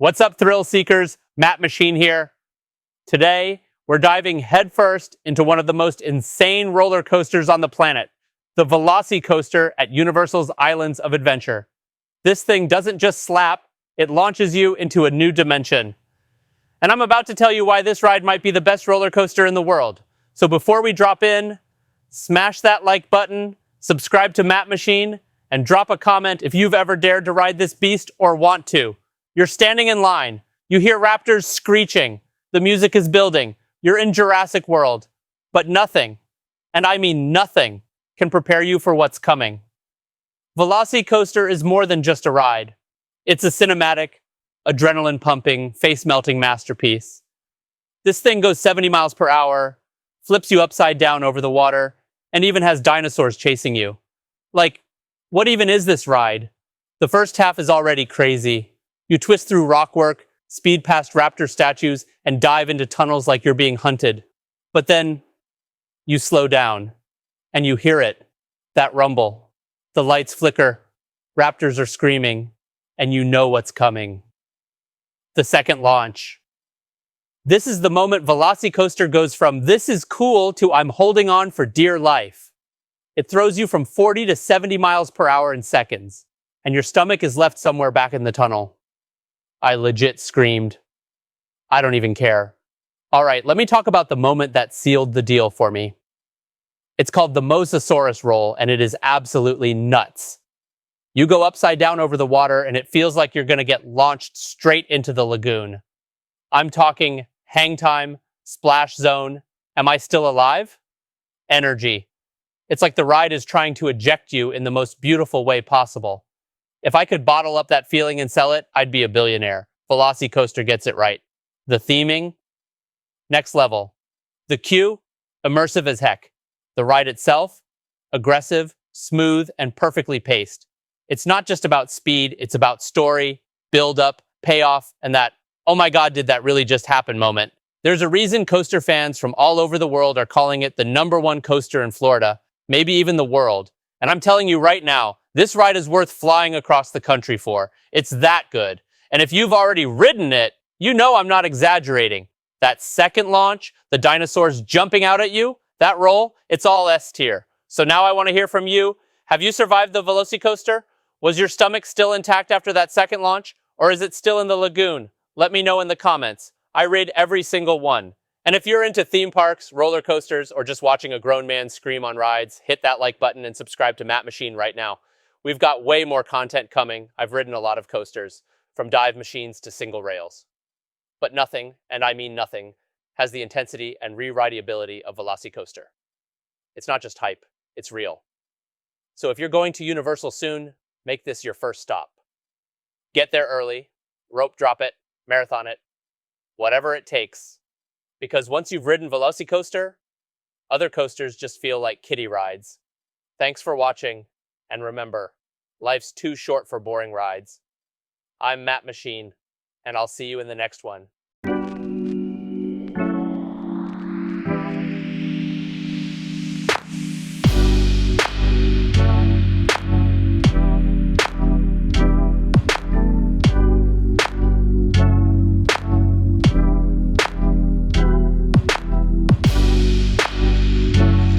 What's up, thrill seekers? Matt Machine here. Today, we're diving headfirst into one of the most insane roller coasters on the planet, the VelociCoaster at Universal's Islands of Adventure. This thing doesn't just slap, it launches you into a new dimension. And I'm about to tell you why this ride might be the best roller coaster in the world. So before we drop in, smash that like button, subscribe to Matt Machine, and drop a comment if you've ever dared to ride this beast or want to. You're standing in line. You hear raptors screeching. The music is building. You're in Jurassic World. But nothing, and I mean nothing, can prepare you for what's coming. VelociCoaster is more than just a ride. It's a cinematic, adrenaline-pumping, face-melting masterpiece. This thing goes 70 miles per hour, flips you upside down over the water, and even has dinosaurs chasing you. Like, what even is this ride? The first half is already crazy. You twist through rockwork, speed past raptor statues, and dive into tunnels like you're being hunted. But then, you slow down, and you hear it, that rumble. The lights flicker, raptors are screaming, and you know what's coming. The second launch. This is the moment VelociCoaster goes from "this is cool" to "I'm holding on for dear life." It throws you from 40 to 70 miles per hour in seconds, and your stomach is left somewhere back in the tunnel. I legit screamed. I don't even care. All right, let me talk about the moment that sealed the deal for me. It's called the Mosasaurus roll, and it is absolutely nuts. You go upside down over the water, and it feels like you're going to get launched straight into the lagoon. I'm talking hang time, splash zone. Am I still alive? Energy. It's like the ride is trying to eject you in the most beautiful way possible. If I could bottle up that feeling and sell it, I'd be a billionaire. VelociCoaster gets it right. The theming, next level. The queue, immersive as heck. The ride itself, aggressive, smooth, and perfectly paced. It's not just about speed, it's about story, build-up, payoff, and that, oh my god, did that really just happen moment. There's a reason coaster fans from all over the world are calling it the #1 coaster in Florida, maybe even the world. And I'm telling you right now, this ride is worth flying across the country for. It's that good. And if you've already ridden it, you know I'm not exaggerating. That second launch, the dinosaurs jumping out at you, that roll, it's all S tier. So now I want to hear from you. Have you survived the VelociCoaster? Was your stomach still intact after that second launch? Or is it still in the lagoon? Let me know in the comments. I rid every single one. And if you're into theme parks, roller coasters, or just watching a grown man scream on rides, hit that like button and subscribe to Matt Machine right now. We've got way more content coming. I've ridden a lot of coasters, from dive machines to single rails. But nothing, and I mean nothing, has the intensity and re-rideability of VelociCoaster. It's not just hype, it's real. So if you're going to Universal soon, make this your first stop. Get there early, rope drop it, marathon it, whatever it takes. Because once you've ridden VelociCoaster, other coasters just feel like kiddie rides. Thanks for watching, and remember, life's too short for boring rides. I'm Matt Machine, and I'll see you in the next one.